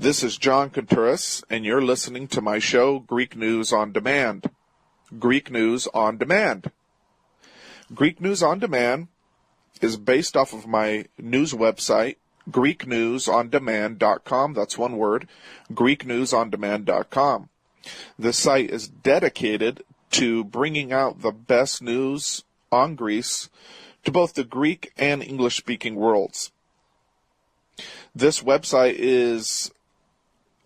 This is John Contouris, and you're listening to my show, Greek News on Demand. Greek News on Demand. Greek News on Demand is based off of my news website, GreekNewsOnDemand.com. That's one word, GreekNewsOnDemand.com. This site is dedicated to bringing out the best news on Greece to both the Greek and English-speaking worlds. This website is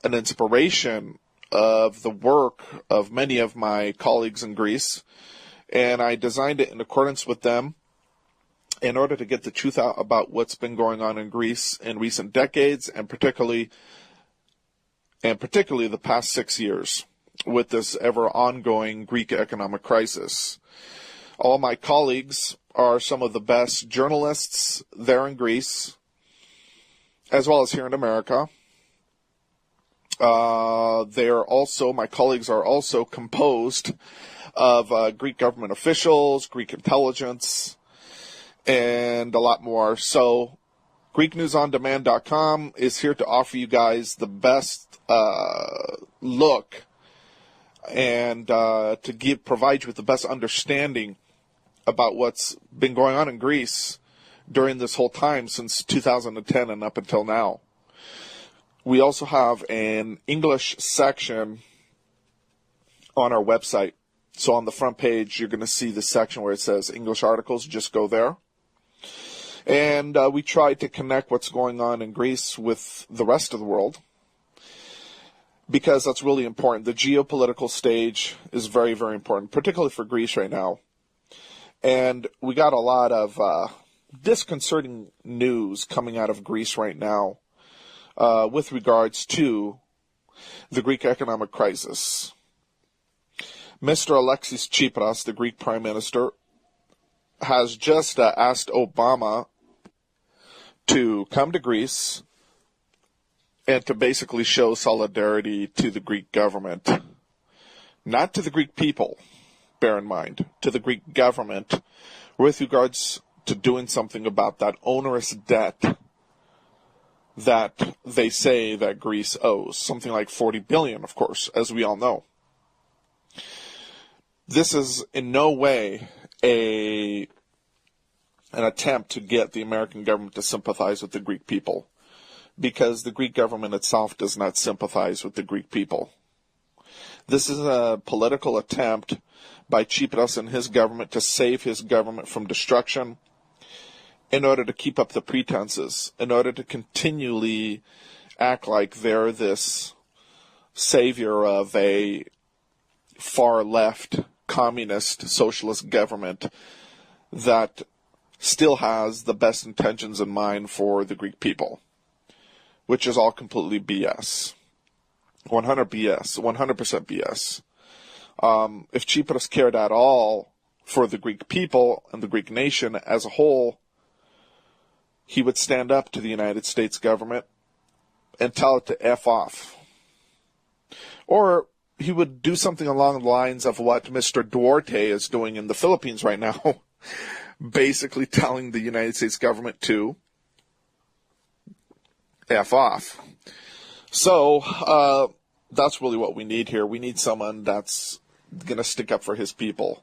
an inspiration of the work of many of my colleagues in Greece, and I designed it in accordance with them in order to get the truth out about what's been going on in Greece in recent decades, and particularly the past 6 years with this ever ongoing Greek economic crisis. All my colleagues are some of the best journalists there in Greece, as well as here in America. My colleagues are also composed of Greek government officials, Greek intelligence, and a lot more. So GreekNewsOnDemand.com is here to offer you guys the best look and to provide you with the best understanding about what's been going on in Greece during this whole time since 2010 and up until now. We also have an English section on our website. So on the front page, you're going to see the section where it says English articles. Just go there. And we try to connect what's going on in Greece with the rest of the world, because that's really important. The geopolitical stage is very, very important, particularly for Greece right now. And we got a lot of disconcerting news coming out of Greece right now with regards to the Greek economic crisis. Mr. Alexis Tsipras, the Greek Prime Minister, has just asked Obama to come to Greece and to basically show solidarity to the Greek government. Not to the Greek people, bear in mind, to the Greek government with regards to doing something about that onerous debt that they say that Greece owes. Something like 40 billion, of course, as we all know. This is in no way an attempt to get the American government to sympathize with the Greek people, because the Greek government itself does not sympathize with the Greek people. This is a political attempt by Tsipras and his government to save his government from destruction in order to keep up the pretenses, in order to continually act like they're this savior of a far-left communist socialist government that still has the best intentions in mind for the Greek people, which is all completely BS. 100% BS. If Tsipras cared at all for the Greek people and the Greek nation as a whole, he would stand up to the United States government and tell it to F off. Or he would do something along the lines of what Mr. Duarte is doing in the Philippines right now, basically telling the United States government to F off. So that's really what we need here. We need someone that's going to stick up for his people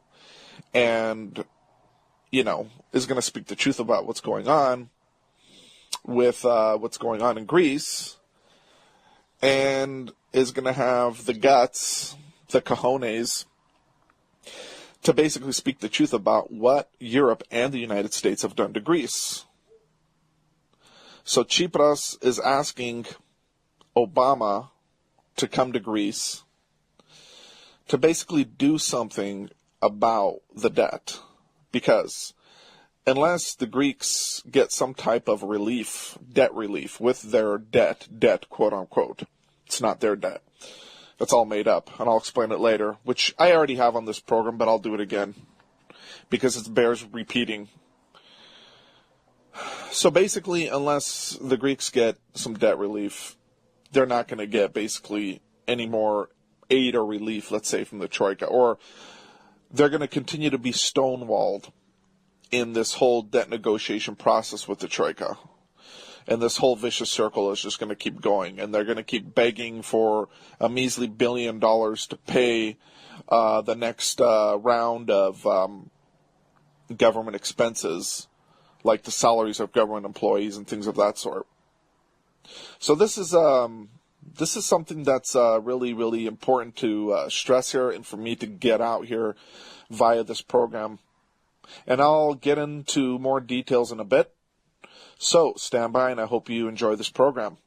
and, is going to speak the truth about what's going on with what's going on in Greece, and is going to have the guts, the cojones, to basically speak the truth about what Europe and the United States have done to Greece. So Tsipras is asking Obama to come to Greece to basically do something about the debt, because unless the Greeks get some type of relief, debt relief, with their debt, quote unquote, it's not their debt. It's all made up, and I'll explain it later, which I already have on this program, but I'll do it again because it bears repeating. So basically, unless the Greeks get some debt relief, they're not going to get basically any more aid or relief, let's say, from the Troika, or they're going to continue to be stonewalled in this whole debt negotiation process with the Troika. And this whole vicious circle is just going to keep going. And they're going to keep begging for a measly $1 billion to pay the next round of government expenses, like the salaries of government employees and things of that sort. So this is something that's really, really important to stress here, and for me to get out here via this program. And I'll get into more details in a bit. So stand by, and I hope you enjoy this program.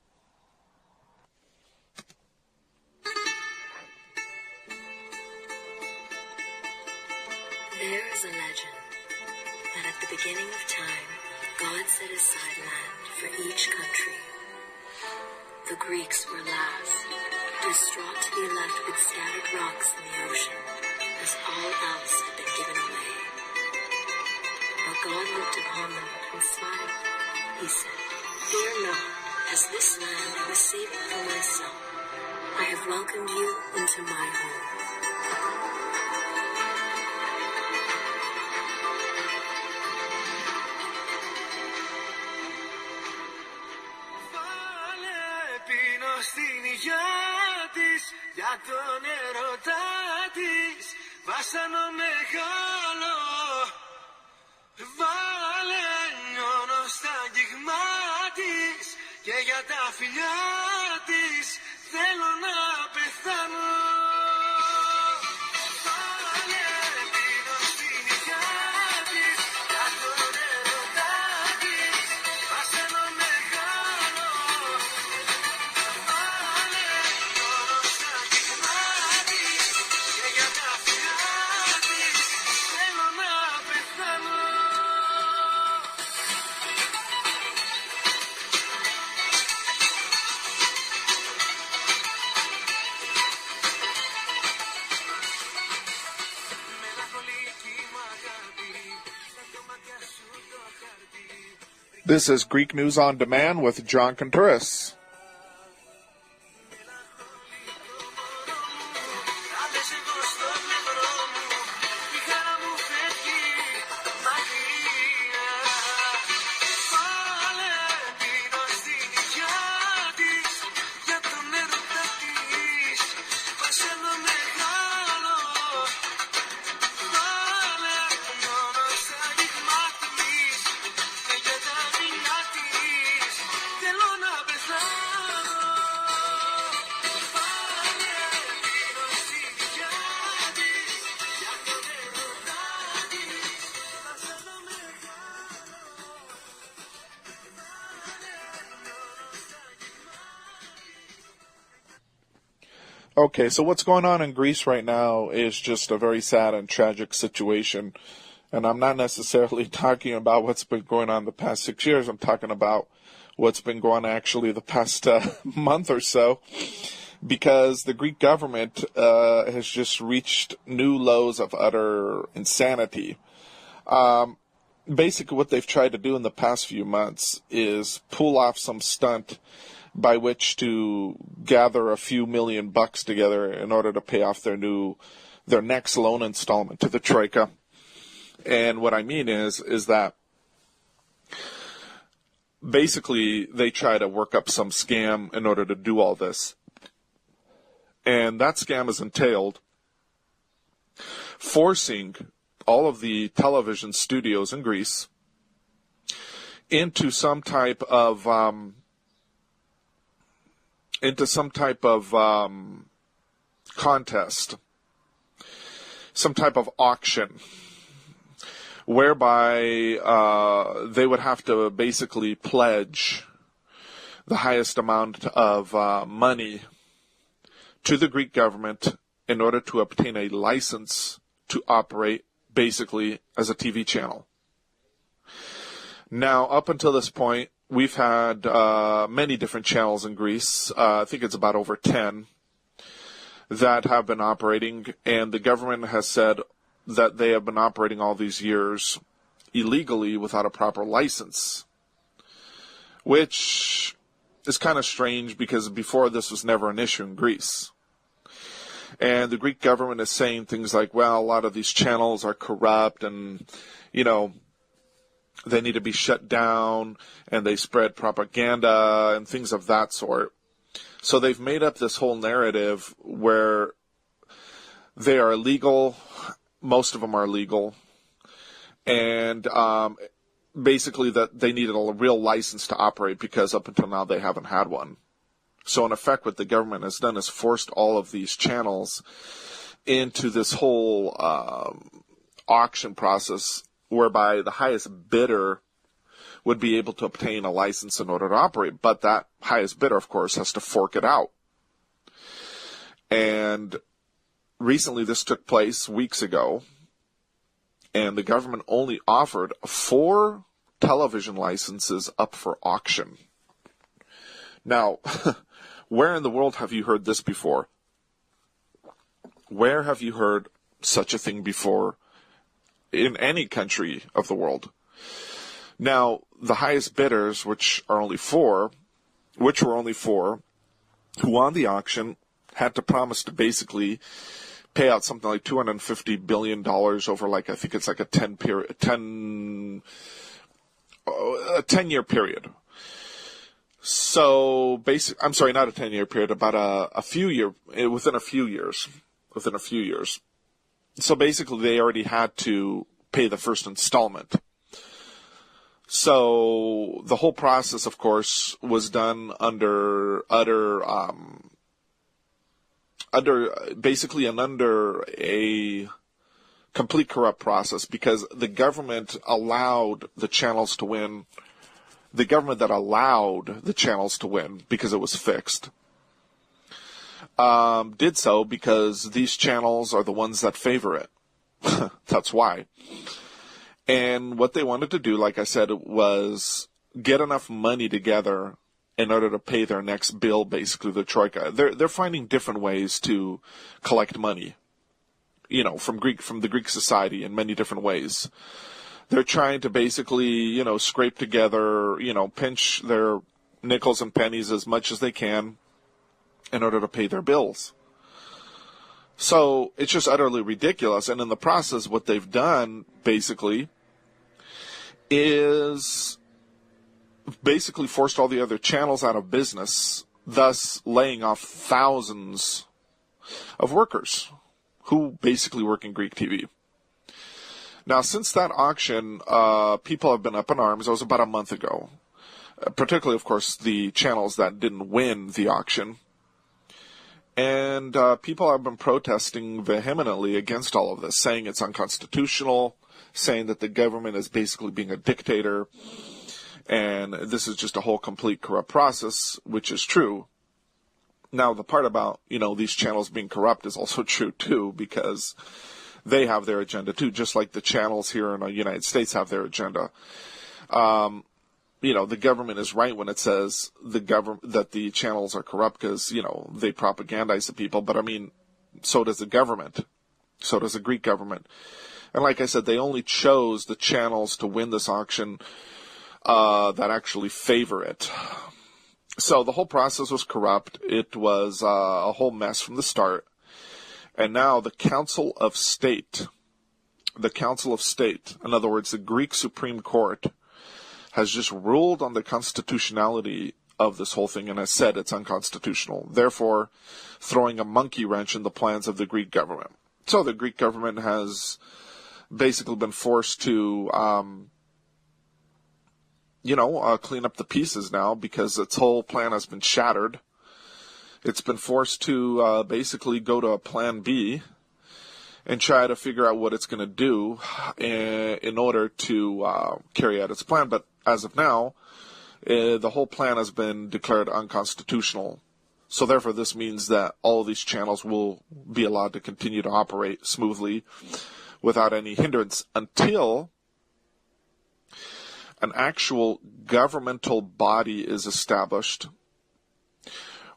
There is a legend that at the beginning of time, God set aside land for each country. The Greeks were last, distraught to be left with scattered rocks in the ocean, as all else had been given away. But God looked upon them and smiled. He said, "Fear not, as this land I was saving for myself. I have welcomed you into my home." Στην υγειά της, για τον ερωτά της, βάσανο μεγάλο. Βάλε λιώνω στα αγγίγμα της, και για τα φιλιά της θέλω να πεθάνω. Βάλε πίνω στην υγειά της, για τον ερωτά της, βάσανο μεγάλο. This is Greek News on Demand with John Contouris. Okay, so what's going on in Greece right now is just a very sad and tragic situation. And I'm not necessarily talking about what's been going on the past 6 years. I'm talking about what's been going on actually the past month or so. Because the Greek government has just reached new lows of utter insanity. Basically what they've tried to do in the past few months is pull off some stunt by which to gather a few $1 million together in order to pay off their next loan installment to the Troika. And what I mean is that basically they try to work up some scam in order to do all this. And that scam has entailed forcing all of the television studios in Greece into some type of contest, some type of auction, whereby they would have to basically pledge the highest amount of money to the Greek government in order to obtain a license to operate basically as a TV channel. Now, up until this point, we've had many different channels in Greece. I think it's about over 10 that have been operating, and the government has said that they have been operating all these years illegally without a proper license, which is kind of strange because before this was never an issue in Greece. And the Greek government is saying things like, well, a lot of these channels are corrupt and, they need to be shut down, and they spread propaganda and things of that sort. So they've made up this whole narrative where they are illegal. Most of them are legal. And basically that they needed a real license to operate because up until now they haven't had one. So in effect, what the government has done is forced all of these channels into this whole auction process whereby the highest bidder would be able to obtain a license in order to operate. But that highest bidder, of course, has to fork it out. And recently this took place weeks ago, and the government only offered 4 television licenses up for auction. Now, where in the world have you heard this before? Where have you heard such a thing before in any country of the world? Now, the highest bidders, which were only 4, who won the auction, had to promise to basically pay out something like $250 billion over, like, I think it's like a 10-year period. So, I'm sorry, not a 10-year period, about within a few years. So basically, they already had to pay the first installment. So the whole process, of course, was done under a complete corrupt process, because the government allowed the channels to win. The government that allowed the channels to win, because it was fixed, did so because these channels are the ones that favor it. That's why. And what they wanted to do, like I said, was get enough money together in order to pay their next bill, basically the troika. They're finding different ways to collect money, from the Greek society in many different ways. They're trying to basically, scrape together, pinch their nickels and pennies as much as they can in order to pay their bills. So it's just utterly ridiculous. And in the process, what they've done, basically, is basically forced all the other channels out of business, thus laying off thousands of workers who basically work in Greek TV. Now, since that auction, people have been up in arms. It was about a month ago. Particularly, of course, the channels that didn't win the auction. And people have been protesting vehemently against all of this, saying it's unconstitutional, saying that the government is basically being a dictator, and this is just a whole complete corrupt process, which is true. Now, the part about, these channels being corrupt is also true, too, because they have their agenda, too, just like the channels here in the United States have their agenda. The government is right when it says that the channels are corrupt because, they propagandize the people. But, so does the government. So does the Greek government. And like I said, they only chose the channels to win this auction that actually favor it. So the whole process was corrupt. It was a whole mess from the start. And now the Council of State, in other words, the Greek Supreme Court, has just ruled on the constitutionality of this whole thing and has said it's unconstitutional, therefore throwing a monkey wrench in the plans of the Greek government. So the Greek government has basically been forced to, clean up the pieces now because its whole plan has been shattered. It's been forced to basically go to a plan B and try to figure out what it's going to do in order to carry out its plan. But as of now, the whole plan has been declared unconstitutional. So therefore, this means that all of these channels will be allowed to continue to operate smoothly without any hindrance until an actual governmental body is established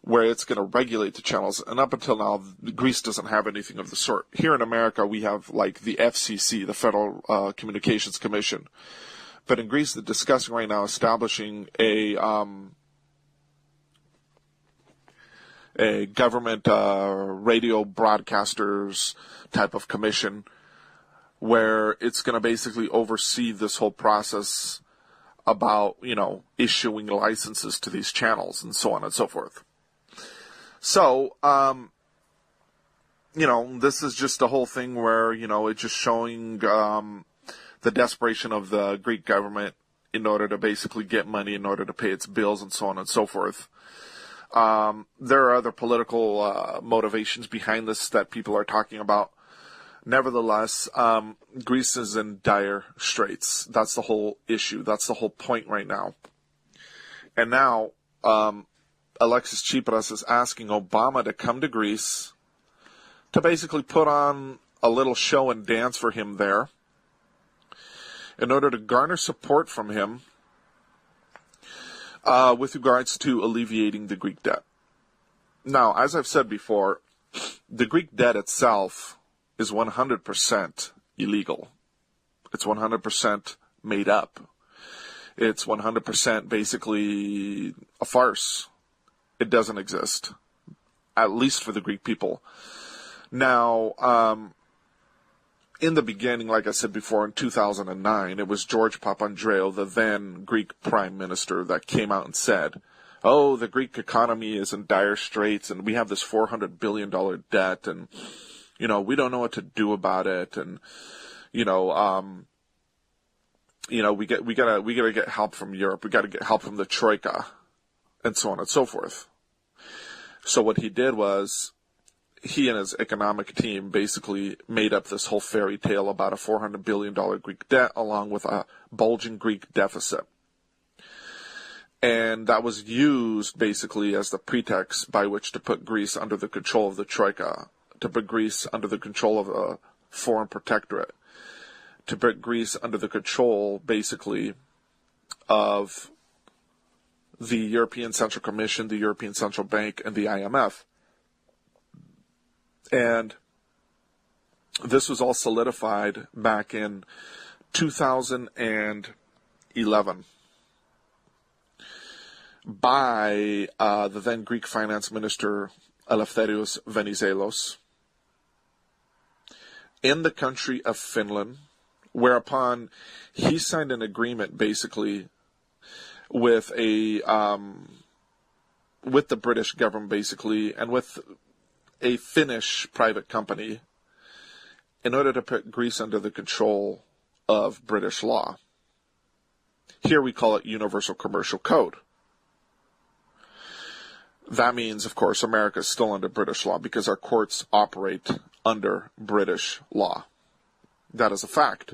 where it's going to regulate the channels. And up until now, Greece doesn't have anything of the sort. Here in America, we have like the FCC, the Federal Communications Commission. But in Greece, they're discussing right now establishing a government radio broadcasters type of commission where it's going to basically oversee this whole process about, issuing licenses to these channels and so on and so forth. So, this is just a whole thing where, it's just showing the desperation of the Greek government in order to basically get money, in order to pay its bills and so on and so forth. There are other political motivations behind this that people are talking about. Nevertheless, Greece is in dire straits. That's the whole issue. That's the whole point right now. And now, Alexis Tsipras is asking Obama to come to Greece to basically put on a little show and dance for him there in order to garner support from him with regards to alleviating the Greek debt. Now, as I've said before, the Greek debt itself is 100% illegal. It's 100% made up. It's 100% basically a farce. It doesn't exist, at least for the Greek people. Now, in the beginning, like I said before, in 2009, it was George Papandreou, the then Greek prime minister, that came out and said, oh, the Greek economy is in dire straits, and we have this $400 billion debt, and we don't know what to do about it, and we gotta get help from Europe. We gotta get help from the Troika, and so on and so forth. So what he did was, he and his economic team basically made up this whole fairy tale about a $400 billion Greek debt, along with a bulging Greek deficit. And that was used basically as the pretext by which to put Greece under the control of the Troika, to put Greece under the control of a foreign protectorate, to put Greece under the control, basically, of the European Central Commission, the European Central Bank, and the IMF. And this was all solidified back in 2011 by the then Greek finance minister Eleftherios Venizelos in the country of Finland, whereupon he signed an agreement basically with with the British government basically, and with a Finnish private company in order to put Greece under the control of British law. Here we call it Universal Commercial Code. That means, of course, America is still under British law because our courts operate under British law. That is a fact.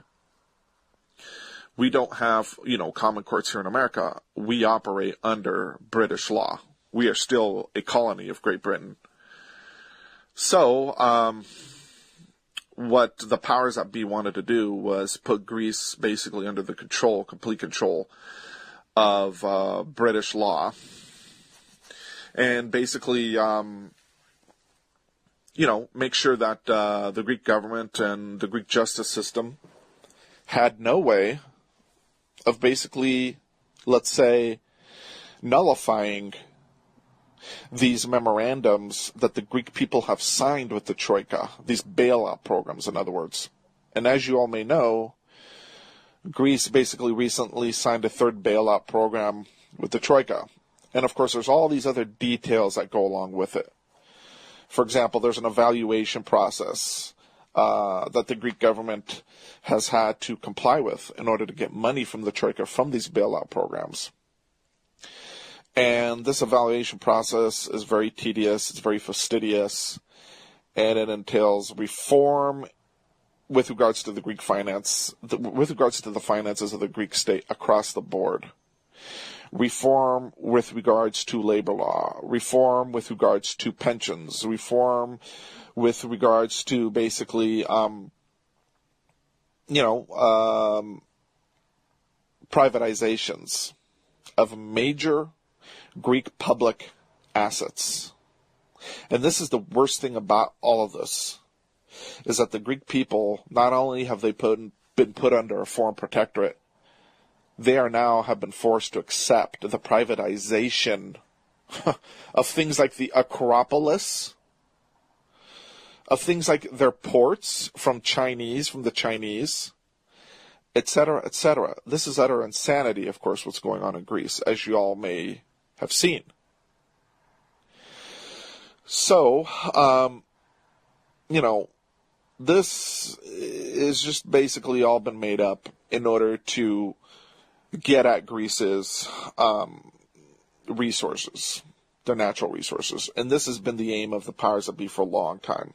We don't have, common courts here in America. We operate under British law. We are still a colony of Great Britain. So, what the powers that be wanted to do was put Greece basically under the control, complete control of British law. And basically, make sure that the Greek government and the Greek justice system had no way of basically, let's say, nullifying these memorandums that the Greek people have signed with the Troika, these bailout programs, in other words. And as you all may know, Greece basically recently signed a third bailout program with the Troika. And of course, there's all these other details that go along with it. For example, there's an evaluation process that the Greek government has had to comply with in order to get money from the Troika from these bailout programs. And this evaluation process is very tedious, it's very fastidious, and it entails reform with regards to the Greek finance, with regards to the finances of the Greek state across the board. Reform with regards to labor law, reform with regards to pensions, reform with regards to basically, privatizations of major Greek public assets. And this is the worst thing about all of this, is that the Greek people, not only have they been put under a foreign protectorate, they have been forced to accept the privatization of things like the Acropolis, of things like their ports from the Chinese, etc., etc. This is utter insanity, of course, what's going on in Greece, as you all may have seen. So, this is just basically all been made up in order to get at Greece's resources, their natural resources. And this has been the aim of the powers that be for a long time.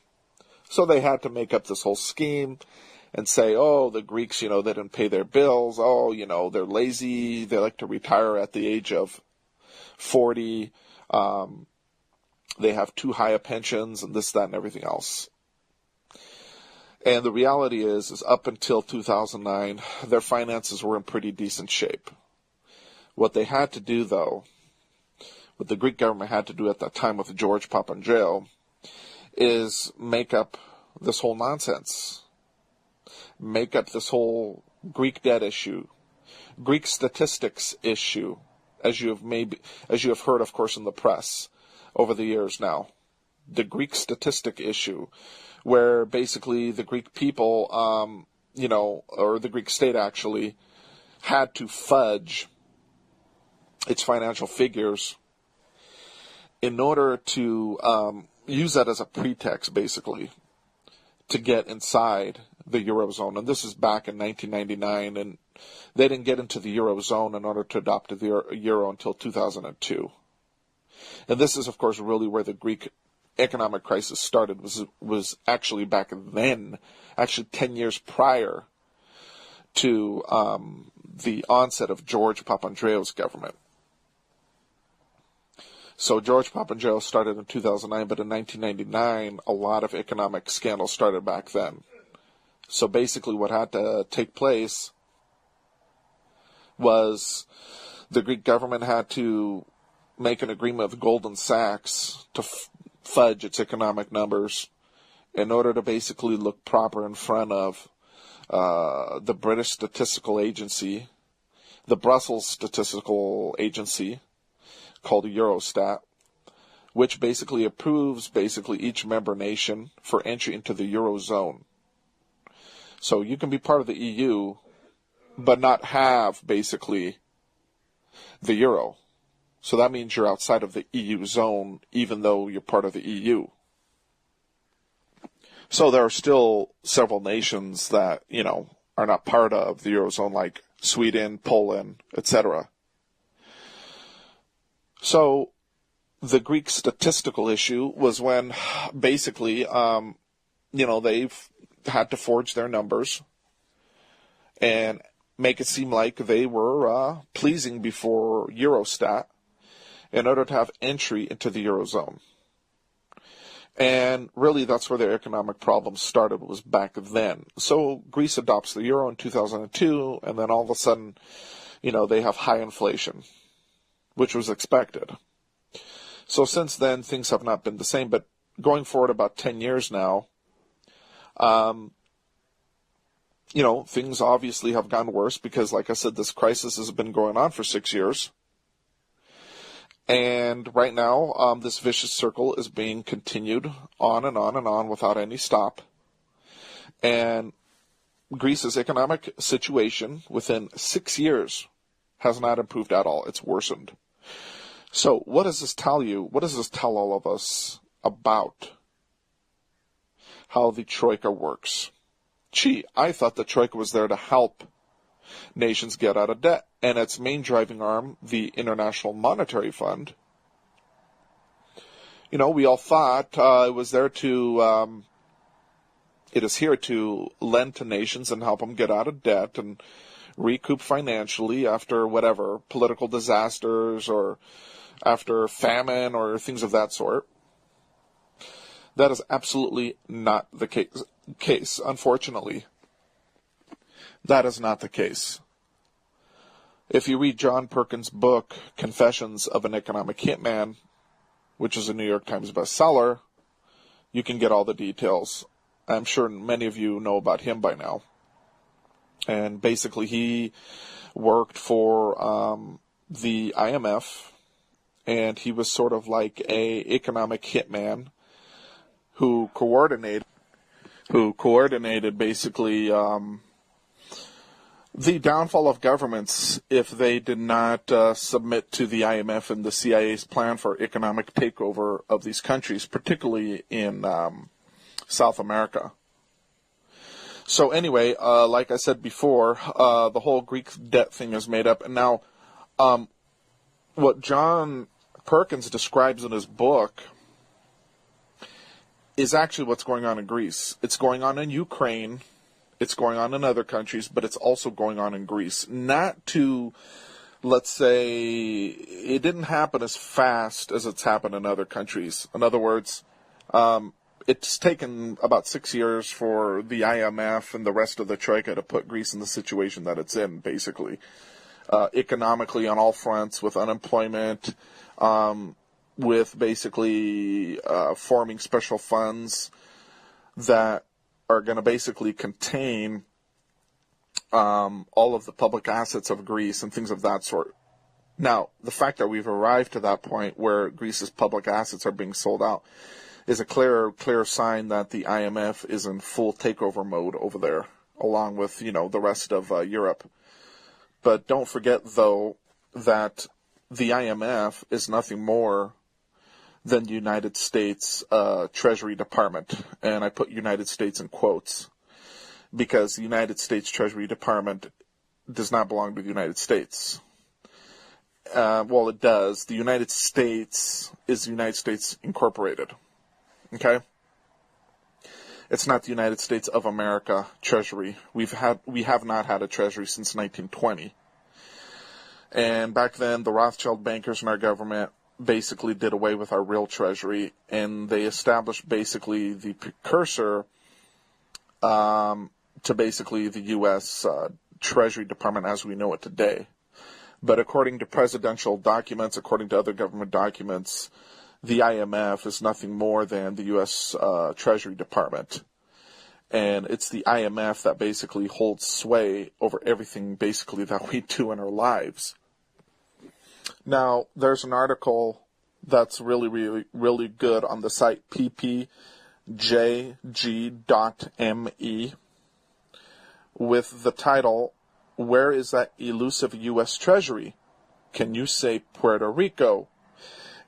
So they had to make up this whole scheme and say, oh, the Greeks, they didn't pay their bills. Oh, they're lazy. They like to retire at the age of 40. They have too high a pensions and this, that, and everything else. And the reality is up until 2009, their finances were in pretty decent shape. What they had to do, though, what the Greek government had to do at that time with George Papandreou, is make up this whole nonsense. Make up this whole Greek debt issue, Greek statistics issue, as you have heard, of course, in the press over the years now. The Greek statistic issue, where basically the Greek people, or the Greek state actually, had to fudge its financial figures in order to use that as a pretext, basically, to get inside the Eurozone. And this is back in 1999, and they didn't get into the Eurozone in order to adopt the Euro until 2002. And this is, of course, really where the Greek economic crisis started, was actually back then, actually 10 years prior to the onset of George Papandreou's government. So George Papandreou started in 2009, but in 1999, a lot of economic scandals started back then. So basically what had to take place was the Greek government had to make an agreement with Goldman Sachs to fudge its economic numbers in order to basically look proper in front of the British Statistical Agency, the Brussels Statistical Agency, called Eurostat, which basically approves each member nation for entry into the Eurozone. So you can be part of the EU, but not have basically the Euro. So that means you're outside of the EU zone, even though you're part of the EU. So there are still several nations that, are not part of the Eurozone, like Sweden, Poland, etc. So the Greek statistical issue was when basically, they've had to forge their numbers and make it seem like they were pleasing before Eurostat in order to have entry into the Eurozone. And really that's where their economic problems started, was back then. So Greece adopts the Euro in 2002, and then all of a sudden, they have high inflation, which was expected. So since then, things have not been the same, but going forward about 10 years now, things obviously have gotten worse because, like I said, this crisis has been going on for 6 years. And right now, this vicious circle is being continued on and on and on without any stop. And Greece's economic situation within 6 years has not improved at all. It's worsened. So what does this tell you? What does this tell all of us about how the Troika works? Gee, I thought the Troika was there to help nations get out of debt, and its main driving arm, the International Monetary Fund, we all thought it was there to, it is here to lend to nations and help them get out of debt and recoup financially after whatever, political disasters or after famine or things of that sort. That is absolutely not the case, unfortunately. That is not the case. If you read John Perkins' book, Confessions of an Economic Hitman, which is a New York Times bestseller, you can get all the details. I'm sure many of you know about him by now. And basically he worked for the IMF, and he was sort of like an economic hitman who coordinated who coordinated basically the downfall of governments if they did not submit to the IMF and the CIA's plan for economic takeover of these countries, particularly in South America. So anyway, like I said before, the whole Greek debt thing is made up. And now, what John Perkins describes in his book is actually what's going on in Greece. It's going on in Ukraine. It's going on in other countries, but it's also going on in Greece. Not to, let's say, it didn't happen as fast as it's happened in other countries. In other words, it's taken about 6 years for the IMF and the rest of the Troika to put Greece in the situation that it's in, basically. Economically on all fronts, with unemployment, with basically forming special funds that are going to basically contain all of the public assets of Greece and things of that sort. Now, the fact that we've arrived to that point where Greece's public assets are being sold out is a clear sign that the IMF is in full takeover mode over there, along with, the rest of Europe. But don't forget, though, that the IMF is nothing more than the United States Treasury Department. And I put United States in quotes because the United States Treasury Department does not belong to the United States. Well, it does. The United States is the United States Incorporated. Okay? It's not the United States of America Treasury. We have not had a Treasury since 1920. And back then, the Rothschild bankers in our government basically did away with our real treasury, and they established basically the precursor to basically the U.S. Treasury Department as we know it today. But according to presidential documents, according to other government documents, the IMF is nothing more than the U.S. Treasury Department. And it's the IMF that basically holds sway over everything basically that we do in our lives. Now, there's an article that's really, really, really good on the site ppjg.me with the title, "Where is that elusive U.S. Treasury? Can you say Puerto Rico?"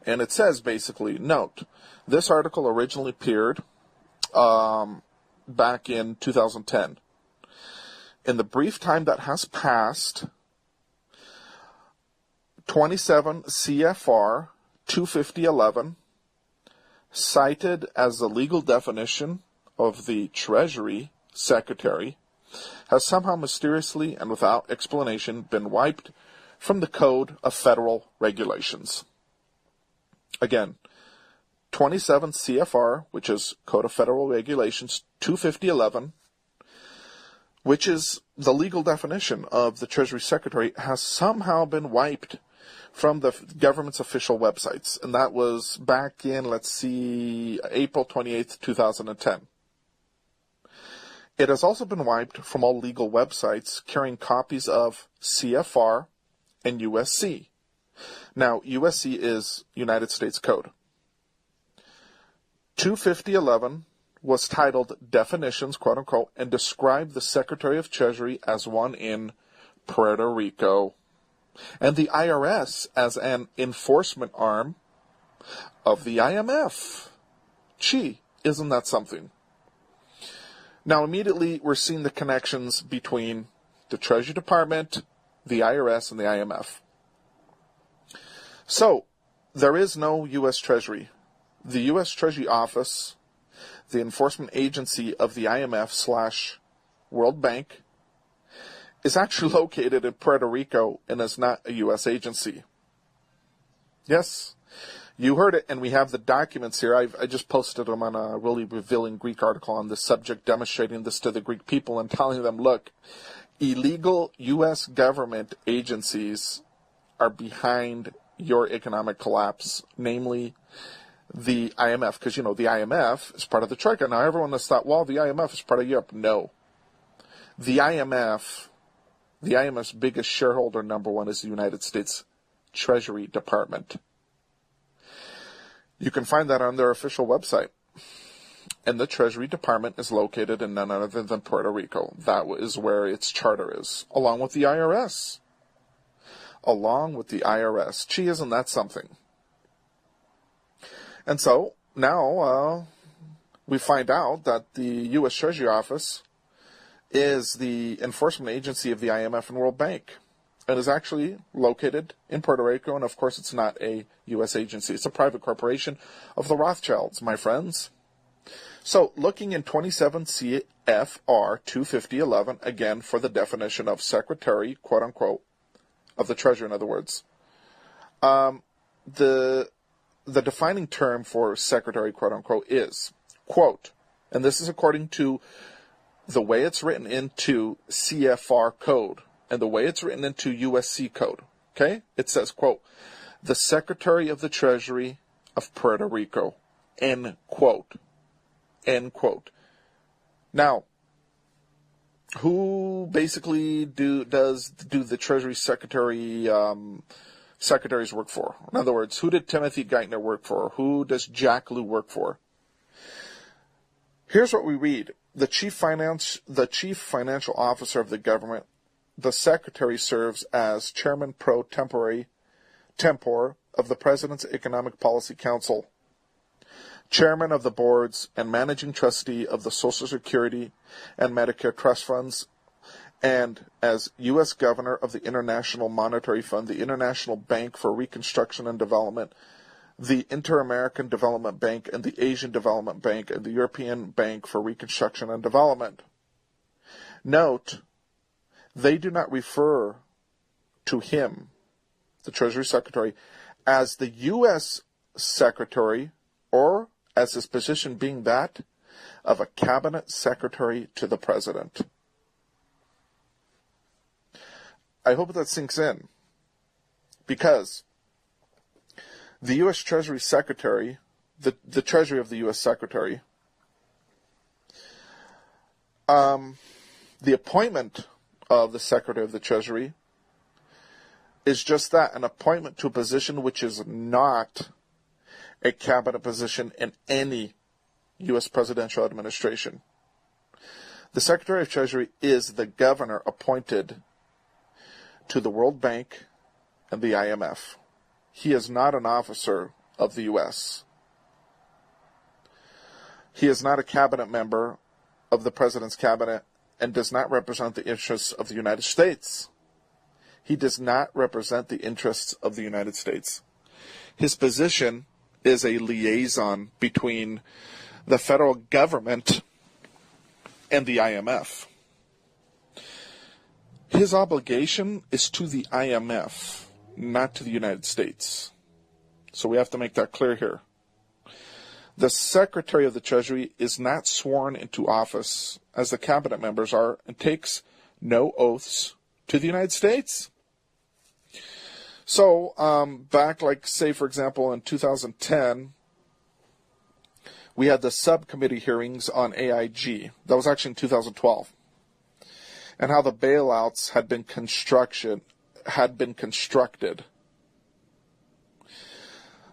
And it says basically, note, this article originally appeared back in 2010. In the brief time that has passed, 27 CFR 25011, cited as the legal definition of the Treasury Secretary, has somehow mysteriously and without explanation been wiped from the Code of Federal Regulations. Again, 27 CFR, which is Code of Federal Regulations 25011, which is the legal definition of the Treasury Secretary, has somehow been wiped from the government's official websites. And that was back in, April 28th, 2010. It has also been wiped from all legal websites carrying copies of CFR and USC. Now, USC is United States Code. 25011 was titled Definitions, quote unquote, and described the Secretary of Treasury as one in Puerto Rico, and the IRS as an enforcement arm of the IMF. Gee, isn't that something? Now, immediately, we're seeing the connections between the Treasury Department, the IRS, and the IMF. So, there is no U.S. Treasury. The U.S. Treasury Office, the enforcement agency of the IMF/World Bank, is actually located in Puerto Rico and is not a U.S. agency. Yes, you heard it, and we have the documents here. I just posted them on a really revealing Greek article on this subject, demonstrating this to the Greek people and telling them, look, illegal U.S. government agencies are behind your economic collapse, namely the IMF, because, the IMF is part of the Troika. Now, everyone has thought, well, the IMF is part of Europe. No. The IMF's biggest shareholder, number one, is the United States Treasury Department. You can find that on their official website. And the Treasury Department is located in none other than Puerto Rico. That is where its charter is, along with the IRS. Along with the IRS. Gee, isn't that something? And so, now, we find out that the U.S. Treasury Office is the enforcement agency of the IMF and World Bank. It is actually located in Puerto Rico, and of course it's not a U.S. agency. It's a private corporation of the Rothschilds, my friends. So, looking in 27 CFR 25011, again, for the definition of secretary, quote-unquote, of the Treasury, in other words, the defining term for secretary, quote-unquote, is, quote, and this is according to the way it's written into CFR code and the way it's written into USC code, okay? It says, quote, the Secretary of the Treasury of Puerto Rico, end quote. End quote. Now, who basically do the Treasury Secretary secretaries work for? In other words, who did Timothy Geithner work for? Who does Jack Lew work for? Here's what we read. The chief financial officer of the government, the secretary serves as chairman pro tempore of the President's Economic Policy Council, chairman of the boards and managing trustee of the Social Security and Medicare trust funds, and as U.S. Governor of the International Monetary Fund, the International Bank for Reconstruction and Development, the Inter-American Development Bank, and the Asian Development Bank, and the European Bank for Reconstruction and Development. Note, they do not refer to him, the Treasury Secretary, as the U.S. Secretary, or as his position being that of a Cabinet Secretary to the President. I hope that sinks in, because the U.S. Treasury Secretary, the Treasury of the U.S. Secretary, the appointment of the Secretary of the Treasury is just that, an appointment to a position which is not a cabinet position in any U.S. presidential administration. The Secretary of Treasury is the governor appointed to the World Bank and the IMF. He is not an officer of the U.S. He is not a cabinet member of the President's cabinet and does not represent the interests of the United States. He does not represent the interests of the United States. His position is a liaison between the federal government and the IMF. His obligation is to the IMF, not to the United States. So we have to make that clear here. The Secretary of the Treasury is not sworn into office, as the cabinet members are, and takes no oaths to the United States. So, back, like, say, for example, in 2010, we had the subcommittee hearings on AIG. That was actually in 2012. And how the bailouts had been constructed.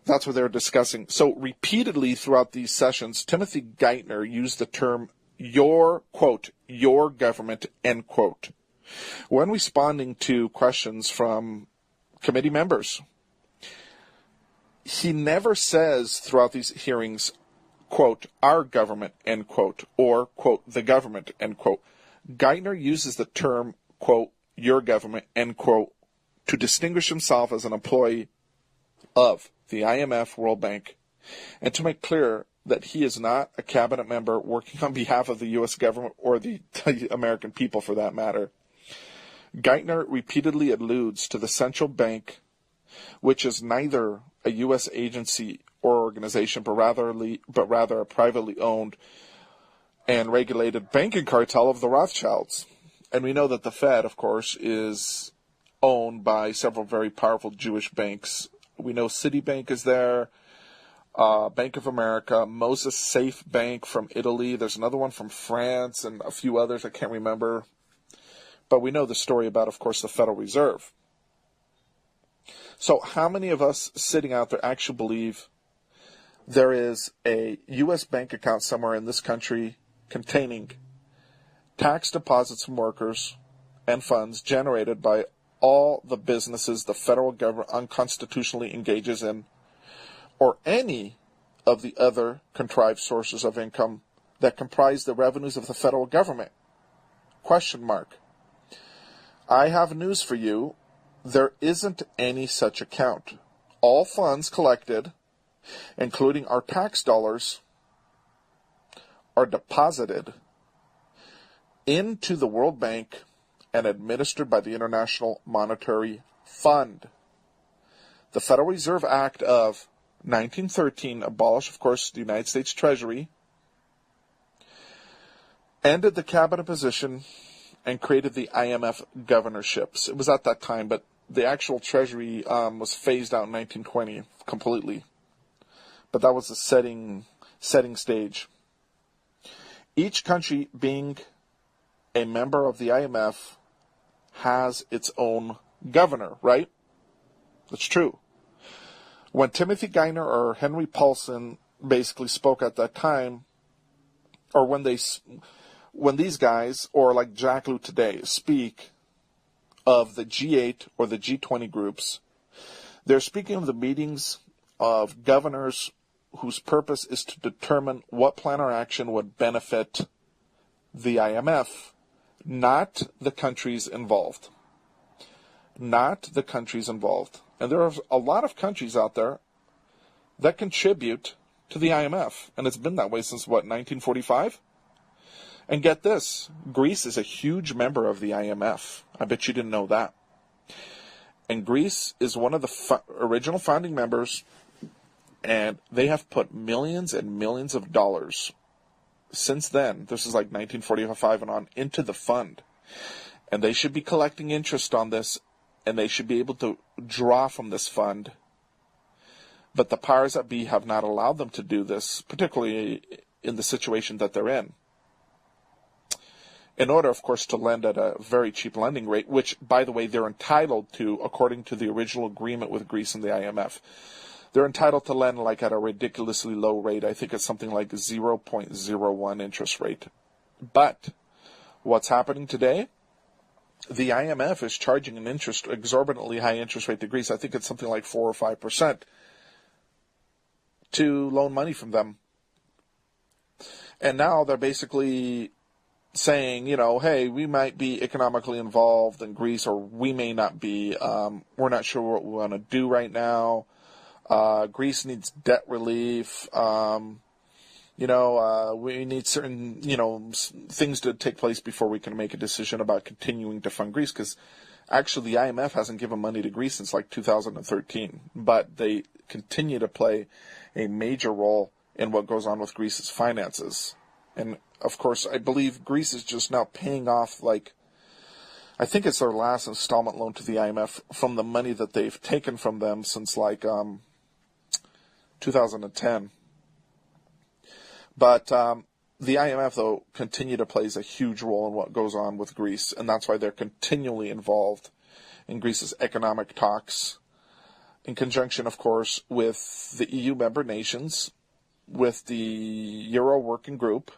That's what they were discussing. So repeatedly throughout these sessions, Timothy Geithner used the term your, quote, your government, end quote, when responding to questions from committee members. He never says throughout these hearings, quote, our government, end quote, or, quote, the government, end quote. Geithner uses the term, quote, your government, end quote, to distinguish himself as an employee of the IMF, World Bank, and to make clear that he is not a cabinet member working on behalf of the U.S. government or the American people, for that matter. Geithner repeatedly alludes to the central bank, which is neither a U.S. agency or organization, but rather a privately owned and regulated banking cartel of the Rothschilds. And we know that the Fed, of course, is owned by several very powerful Jewish banks. We know Citibank is there, Bank of America, Moses Safe Bank from Italy. There's another one from France and a few others I can't remember. But we know the story about, of course, the Federal Reserve. So how many of us sitting out there actually believe there is a U.S. bank account somewhere in this country containing tax deposits from workers and funds generated by all the businesses the federal government unconstitutionally engages in, or any of the other contrived sources of income that comprise the revenues of the federal government? Question mark. I have news for you. There isn't any such account. All funds collected, including our tax dollars, are deposited into the World Bank and administered by the International Monetary Fund. The Federal Reserve Act of 1913 abolished, of course, the United States Treasury, ended the cabinet position, and created the IMF governorships. It was at that time, but the actual Treasury was phased out in 1920 completely. But that was the setting stage. Each country, being a member of the IMF, has its own governor, right? That's true. When Timothy Geithner or Henry Paulson basically spoke at that time, or when these guys, or like Jack Lew today, speak of the G8 or the G20 groups, they're speaking of the meetings of governors whose purpose is to determine what plan or action would benefit the IMF, not the countries involved. Not the countries involved. And there are a lot of countries out there that contribute to the IMF. And it's been that way since, 1945? And get this, Greece is a huge member of the IMF. I bet you didn't know that. And Greece is one of the original founding members, and they have put millions and millions of dollars since then, this is like 1945 and on, into the fund. And they should be collecting interest on this, and they should be able to draw from this fund. But the powers that be have not allowed them to do this, particularly in the situation that they're in order, of course, to lend at a very cheap lending rate, which, by the way, they're entitled to, according to the original agreement with Greece and the IMF. They're entitled to lend like at a ridiculously low rate. I think it's something like 0.01 interest rate. But what's happening today? The IMF is charging an exorbitantly high interest rate to Greece. I think it's something like 4 or 5% to loan money from them. And now they're basically saying, hey, we might be economically involved in Greece, or we may not be. We're not sure what we want to do right now. Greece needs debt relief. We need certain, things to take place before we can make a decision about continuing to fund Greece, because actually the IMF hasn't given money to Greece since like 2013, but they continue to play a major role in what goes on with Greece's finances. And of course, I believe Greece is just now paying off, I think it's their last installment loan to the IMF from the money that they've taken from them since 2010. But the IMF, though, continue to play a huge role in what goes on with Greece, and that's why they're continually involved in Greece's economic talks, in conjunction, of course, with the EU member nations, with the Euro Working Group,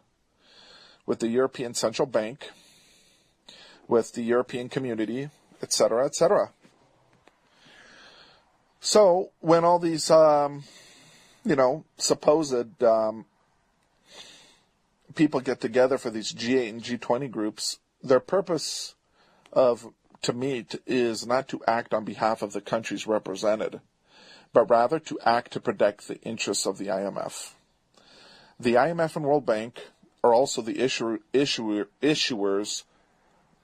with the European Central Bank, with the European Community, etc., etc. So, when all these, supposed people get together for these G8 and G20 groups, their purpose to meet is not to act on behalf of the countries represented, but rather to act to protect the interests of the IMF. The IMF and World Bank are also the issuers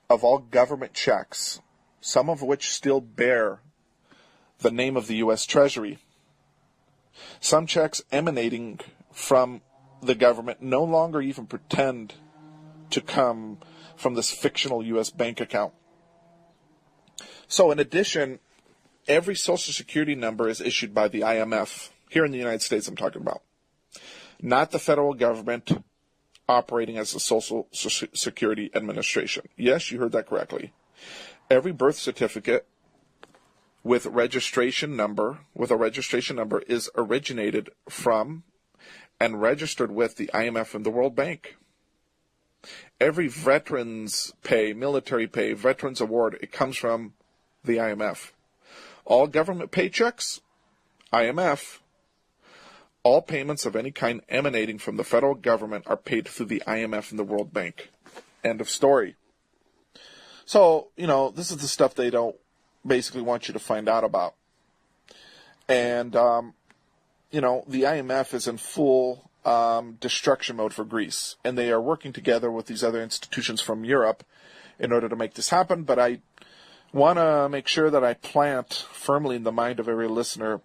of all government checks, some of which still bear the name of the U.S. Treasury. Some checks emanating from the government no longer even pretend to come from this fictional U.S. bank account. So in addition, every Social Security number is issued by the IMF, here in the United States I'm talking about, not the federal government operating as the Social Security Administration. Yes, you heard that correctly. Every birth certificate with a registration number is originated from and registered with the IMF and the World Bank. Every veterans pay, military pay, veterans award, it comes from the IMF. All government paychecks, IMF. All payments of any kind emanating from the federal government are paid through the IMF and the World Bank. End of story. So, this is the stuff they don't basically want you to find out about. And, the IMF is in full destruction mode for Greece. And they are working together with these other institutions from Europe in order to make this happen. But I want to make sure that I plant firmly in the mind of every listener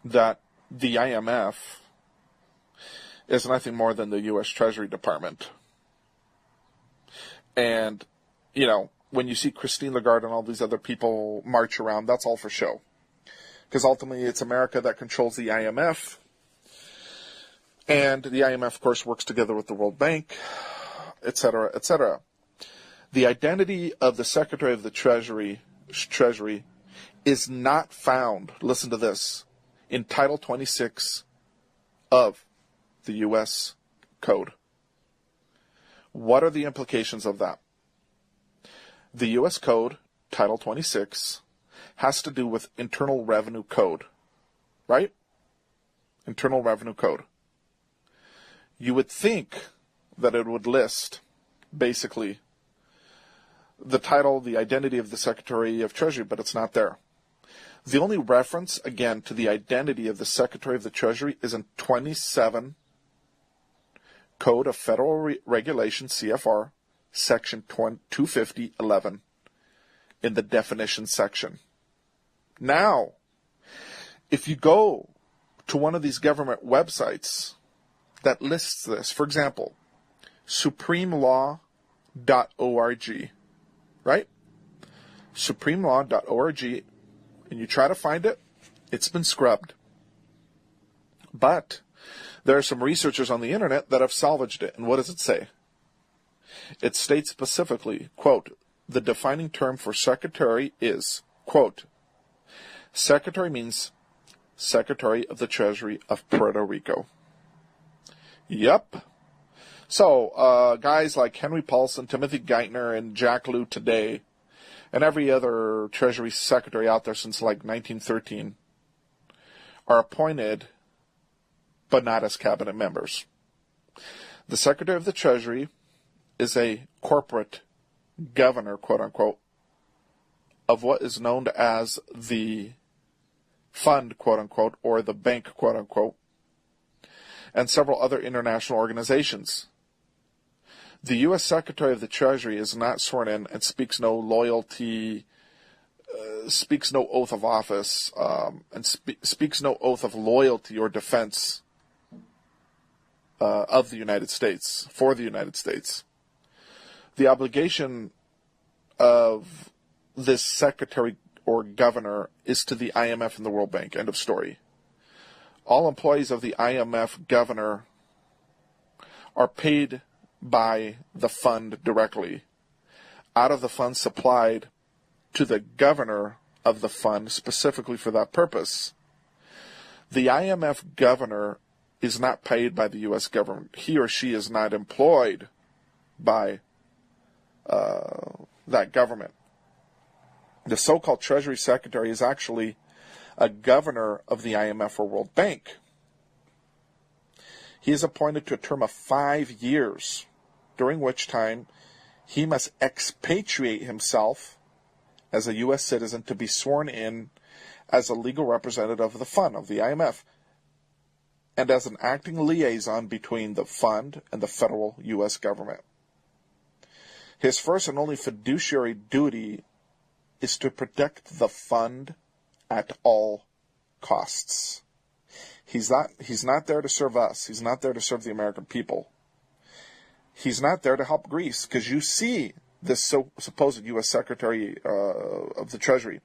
that the IMF is nothing more than the U.S. Treasury Department. And, when you see Christine Lagarde and all these other people march around, that's all for show. Because ultimately it's America that controls the IMF. And the IMF, of course, works together with the World Bank, etc., etc. The identity of the Secretary of the Treasury is not found, listen to this, in Title 26 of the U.S. Code. What are the implications of that? The U.S. Code, Title 26, has to do with Internal Revenue Code, right? Internal Revenue Code. You would think that it would list, basically, the title, the identity of the Secretary of Treasury, but it's not there. The only reference, again, to the identity of the Secretary of the Treasury is in 27 Code of Federal Regulations, CFR, Section 250.11, in the definition section. Now, if you go to one of these government websites that lists this, for example, supremelaw.org, right? supremelaw.org, and you try to find it, it's been scrubbed. But there are some researchers on the internet that have salvaged it. And what does it say? It states specifically, quote, the defining term for secretary is, quote, secretary means Secretary of the Treasury of Puerto Rico. Yep. So, guys like Henry Paulson, Timothy Geithner, and Jack Lew today, and every other Treasury Secretary out there since like 1913, are appointed, but not as cabinet members. The Secretary of the Treasury is a corporate governor, quote unquote, of what is known as the fund, quote unquote, or the bank, quote unquote, and several other international organizations. The U.S. Secretary of the Treasury is not sworn in and speaks no loyalty, speaks no oath of office, and speaks no oath of loyalty or defense of the United States, for the United States. The obligation of this secretary or governor is to the IMF and the World Bank. End of story. All employees of the IMF governor are paid by the fund directly, out of the funds supplied to the governor of the fund specifically for that purpose. The IMF governor is not paid by the U.S. government. He or she is not employed by that government. The so-called Treasury Secretary is actually a governor of the IMF or World Bank. He is appointed to a term of 5 years, during which time he must expatriate himself as a U.S. citizen to be sworn in as a legal representative of the fund, of the IMF, and as an acting liaison between the fund and the federal U.S. government. His first and only fiduciary duty is to protect the fund at all costs. He's not there to serve us. He's not there to serve the American people. He's not there to help Greece, because you see this supposed U.S. Secretary of the Treasury.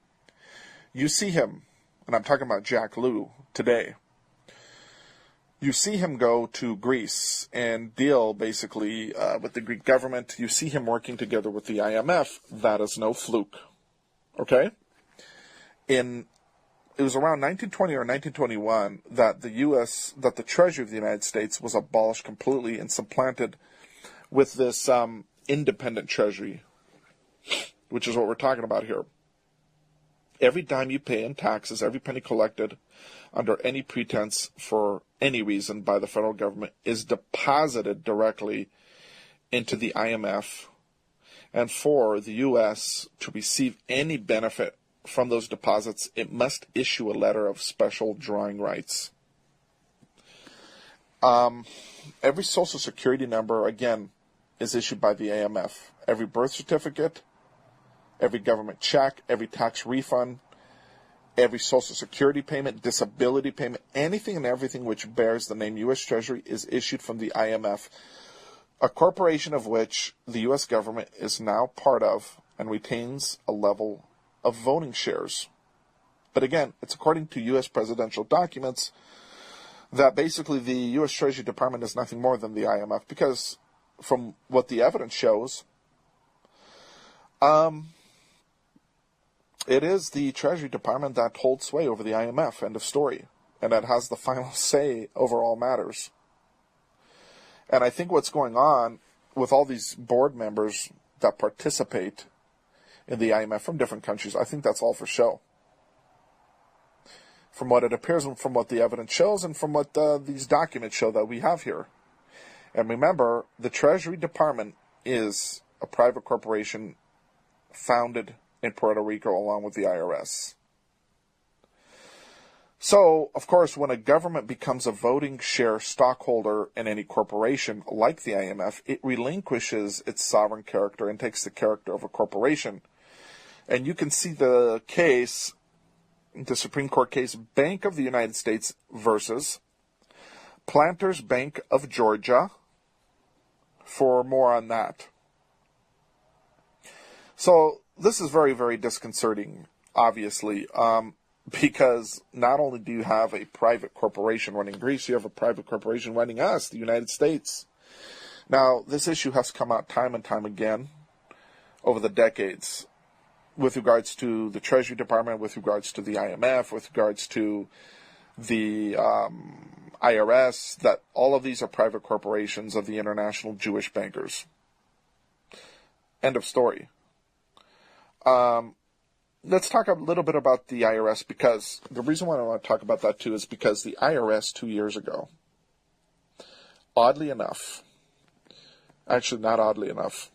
You see him, and I'm talking about Jack Lew today. You see him go to Greece and deal basically with the Greek government. You see him working together with the IMF. That is no fluke. Okay? In it was around 1920 or 1921 that the Treasury of the United States was abolished completely and supplanted with this independent Treasury, which is what we're talking about here. Every dime you pay in taxes, every penny collected under any pretense for any reason by the federal government is deposited directly into the IMF. And for the U.S. to receive any benefit from those deposits, it must issue a letter of special drawing rights. Every Social Security number, again, is issued by the IMF. Every birth certificate, every government check, every tax refund, every Social Security payment, disability payment, anything and everything which bears the name U.S. Treasury is issued from the IMF, a corporation of which the U.S. government is now part of and retains a level of voting shares. But again, it's according to U.S. presidential documents that basically the U.S. Treasury Department is nothing more than the IMF, because from what the evidence shows, it is the Treasury Department that holds sway over the IMF, end of story, and that has the final say over all matters. And I think what's going on with all these board members that participate in the IMF from different countries, I think that's all for show. From what it appears and from what the evidence shows and from what these documents show that we have here. And remember, the Treasury Department is a private corporation founded in Puerto Rico along with the IRS. So, of course, when a government becomes a voting share stockholder in any corporation like the IMF, it relinquishes its sovereign character and takes the character of a corporation. And you can see the case, the Supreme Court case, Bank of the United States versus Planters Bank of Georgia, for more on that. So, this is very, very disconcerting, obviously, because not only do you have a private corporation running Greece, you have a private corporation running us, the United States. Now, this issue has come out time and time again over the decades with regards to the Treasury Department, with regards to the IMF, with regards to the IRS, that all of these are private corporations of the international Jewish bankers. End of story. Let's talk a little bit about the IRS, because the reason why I want to talk about that too is because the IRS 2 years ago, oddly enough, actually not oddly enough,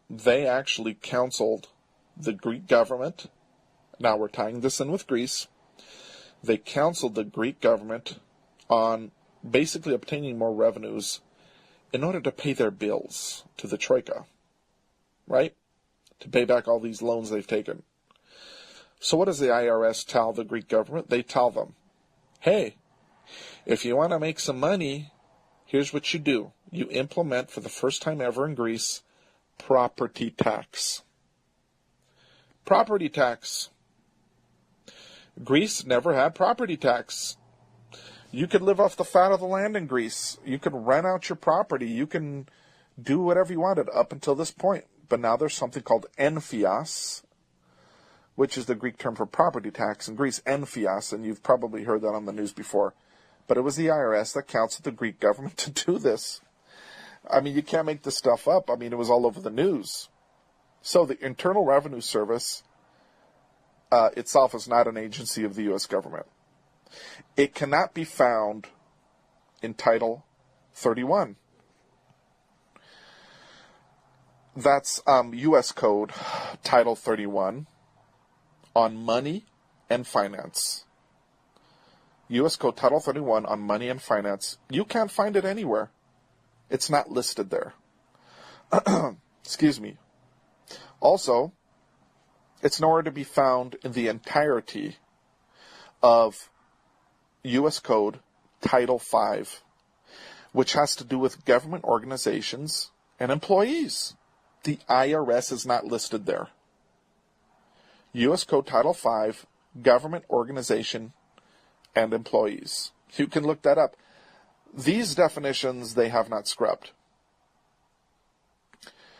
they actually counseled the Greek government. Now we're tying this in with Greece. They counseled the Greek government on basically obtaining more revenues in order to pay their bills to the Troika, right? To pay back all these loans they've taken. So what does the IRS tell the Greek government? They tell them, hey, if you want to make some money, here's what you do. You implement, for the first time ever in Greece, property tax. Property tax. Greece never had property tax. You could live off the fat of the land in Greece. You could rent out your property. You can do whatever you wanted up until this point. But now there's something called enfias, which is the Greek term for property tax in Greece, enfias, and you've probably heard that on the news before. But it was the IRS that counseled the Greek government to do this. I mean, you can't make this stuff up. I mean, it was all over the news. So the Internal Revenue Service itself is not an agency of the U.S. government. It cannot be found in Title 31. That's U.S. Code Title 31 on money and finance. U.S. Code Title 31 on money and finance. You can't find it anywhere. It's not listed there. Excuse me. Also, it's nowhere to be found in the entirety of U.S. Code Title 5, which has to do with government organizations and employees. The IRS is not listed there. U.S. Code Title 5, government organization and employees. You can look that up. These definitions they have not scrubbed.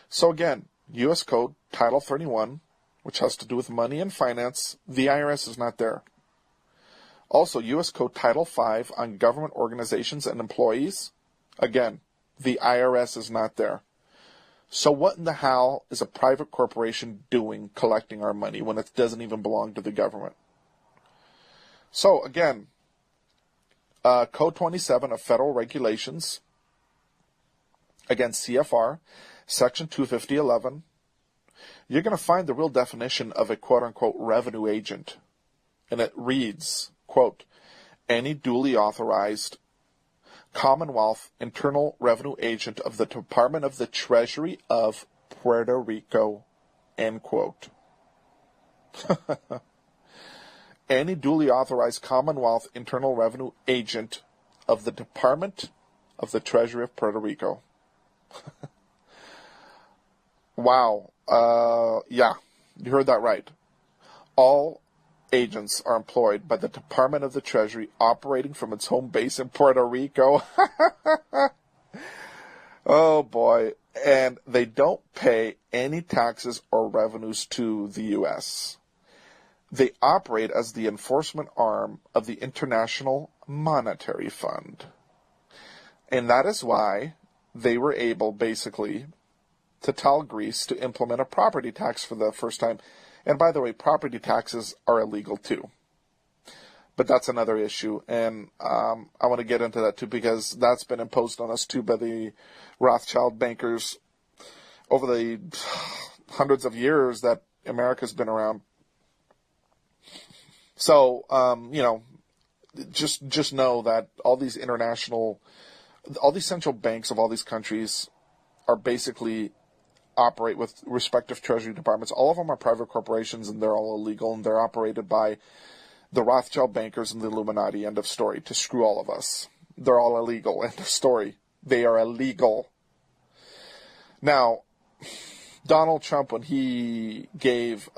So again, U.S. Code Title 31 which has to do with money and finance, the IRS is not there. Also, U.S. Code Title V on government organizations and employees, again, the IRS is not there. So what in the hell is a private corporation doing collecting our money when it doesn't even belong to the government? So again, Code 27 of Federal Regulations, again, CFR, Section 250.11, you're going to find the real definition of a quote-unquote revenue agent. And it reads, quote, any duly authorized Commonwealth Internal Revenue Agent of the Department of the Treasury of Puerto Rico, end quote. Any duly authorized Commonwealth Internal Revenue Agent of the Department of the Treasury of Puerto Rico. Wow. Yeah, you heard that right. All agents are employed by the Department of the Treasury operating from its home base in Puerto Rico. Oh boy. And they don't pay any taxes or revenues to the U.S. They operate as the enforcement arm of the International Monetary Fund. And that is why they were able, basically, to tell Greece to implement a property tax for the first time. And by the way, property taxes are illegal too. But that's another issue. And I want to get into that too, because that's been imposed on us too by the Rothschild bankers over the hundreds of years that America's been around. So, just know that all these central banks of all these countries are basically operate with respective treasury departments. All of them are private corporations, and they're all illegal, and they're operated by the Rothschild bankers and the Illuminati, end of story, to screw all of us. They're all illegal, end of story. They are illegal. Now, Donald Trump, when he gave,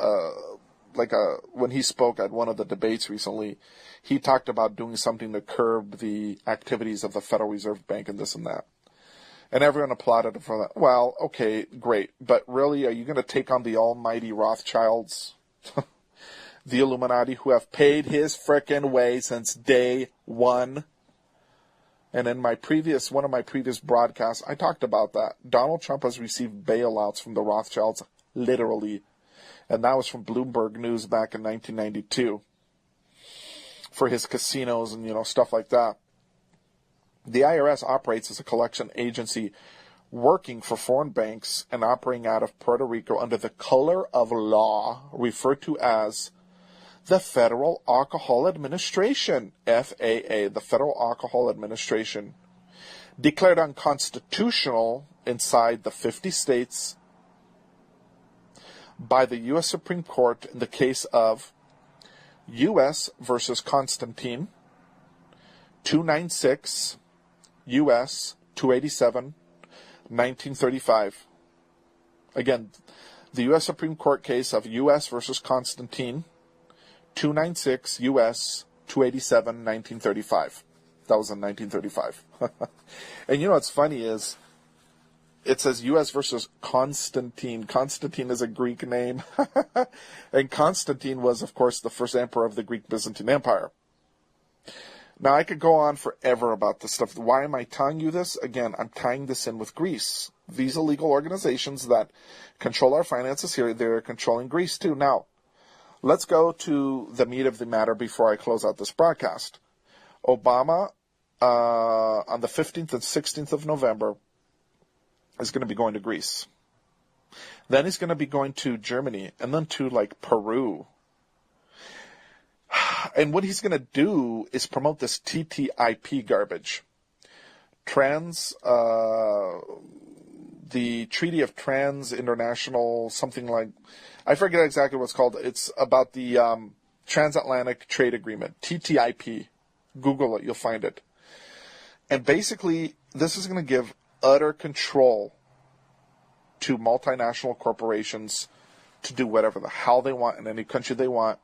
when he spoke at one of the debates recently, he talked about doing something to curb the activities of the Federal Reserve Bank and this and that. And everyone applauded him for that. Well, okay, great. But really, are you going to take on the almighty Rothschilds? The Illuminati, who have paid his frickin' way since day one? And in one of my previous broadcasts, I talked about that. Donald Trump has received bailouts from the Rothschilds, literally. And that was from Bloomberg News back in 1992. For his casinos and, stuff like that. The IRS operates as a collection agency working for foreign banks and operating out of Puerto Rico under the color of law referred to as the Federal Alcohol Administration, FAA, the Federal Alcohol Administration, declared unconstitutional inside the 50 states by the U.S. Supreme Court in the case of U.S. versus Constantine, 296 U.S. 287, 1935. Again, the U.S. Supreme Court case of U.S. versus Constantine, 296 U.S. 287, 1935. That was in 1935. And what's funny is it says U.S. versus Constantine. Constantine is a Greek name. And Constantine was, of course, the first emperor of the Greek Byzantine Empire. Now, I could go on forever about this stuff. Why am I telling you this? Again, I'm tying this in with Greece. These illegal organizations that control our finances here, they're controlling Greece too. Now, let's go to the meat of the matter before I close out this broadcast. Obama, on the 15th and 16th of November, is going to be going to Greece. Then he's going to be going to Germany, and then to, Peru. And what he's going to do is promote this TTIP garbage. The Treaty of Trans-International, something like, I forget exactly what it's called. It's about the Transatlantic Trade Agreement, TTIP. Google it, you'll find it. And basically, this is going to give utter control to multinational corporations to do whatever the hell they want in any country they want,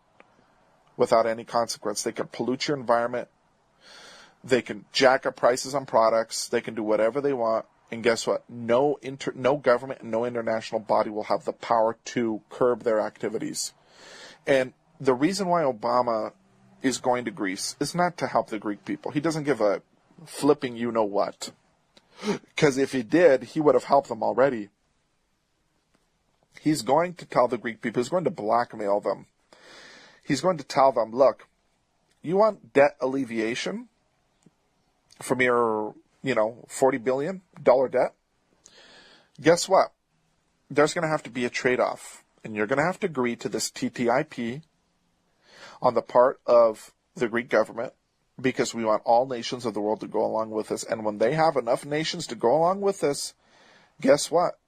without any consequence. They can pollute your environment. They can jack up prices on products. They can do whatever they want. And guess what? No government and no international body will have the power to curb their activities. And the reason why Obama is going to Greece is not to help the Greek people. He doesn't give a flipping you-know-what. Because if he did, he would have helped them already. He's going to tell the Greek people, he's going to blackmail them. He's going to tell them, look, you want debt alleviation from your, $40 billion debt? Guess what? There's going to have to be a trade-off. And you're going to have to agree to this TTIP on the part of the Greek government, because we want all nations of the world to go along with this. And when they have enough nations to go along with this, guess what?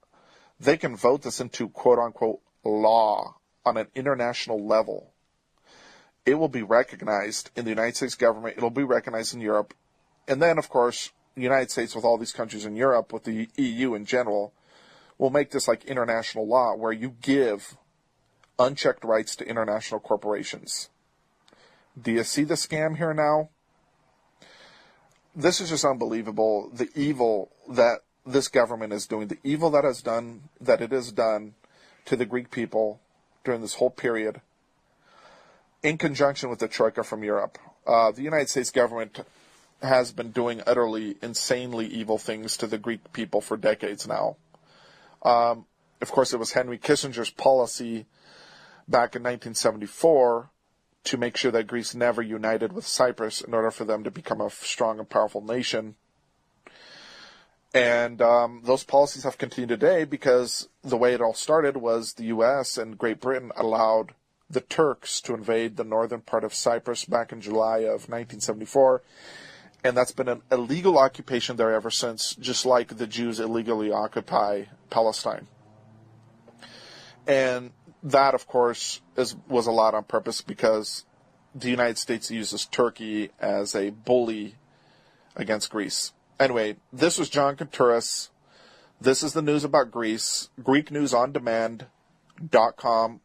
They can vote this into quote-unquote law on an international level. It will be recognized in the United States government. It'll be recognized in Europe. And then, of course, the United States with all these countries in Europe, with the EU in general, will make this like international law where you give unchecked rights to international corporations. Do you see the scam here now? This is just unbelievable. The evil that this government is doing, the evil that it has done to the Greek people during this whole period, in conjunction with the Troika from Europe. The United States government has been doing utterly, insanely evil things to the Greek people for decades now. Of course, it was Henry Kissinger's policy back in 1974 to make sure that Greece never united with Cyprus in order for them to become a strong and powerful nation. And those policies have continued today because the way it all started was the U.S. and Great Britain allowed the Turks to invade the northern part of Cyprus back in July of 1974. And that's been an illegal occupation there ever since, just like the Jews illegally occupy Palestine. And that, of course, was a lot on purpose because the United States uses Turkey as a bully against Greece. Anyway, this was John Contouras. This is the news about Greece. GreekNewsOnDemand.com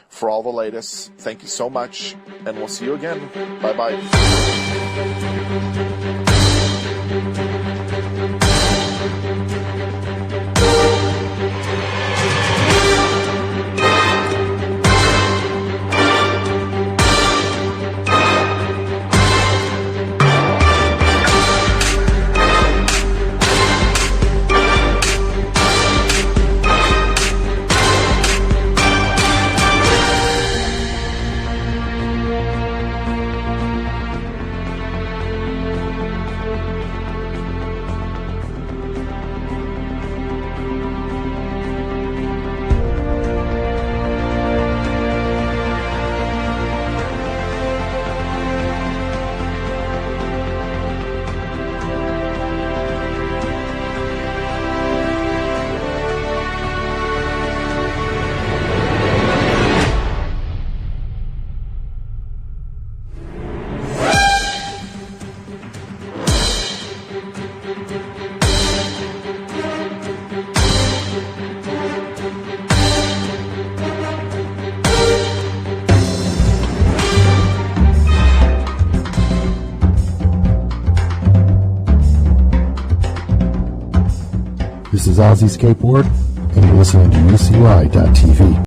for all the latest. Thank you so much, and we'll see you again. Bye-bye. This is Ozzy Skateboard, and you're listening to UCY.TV.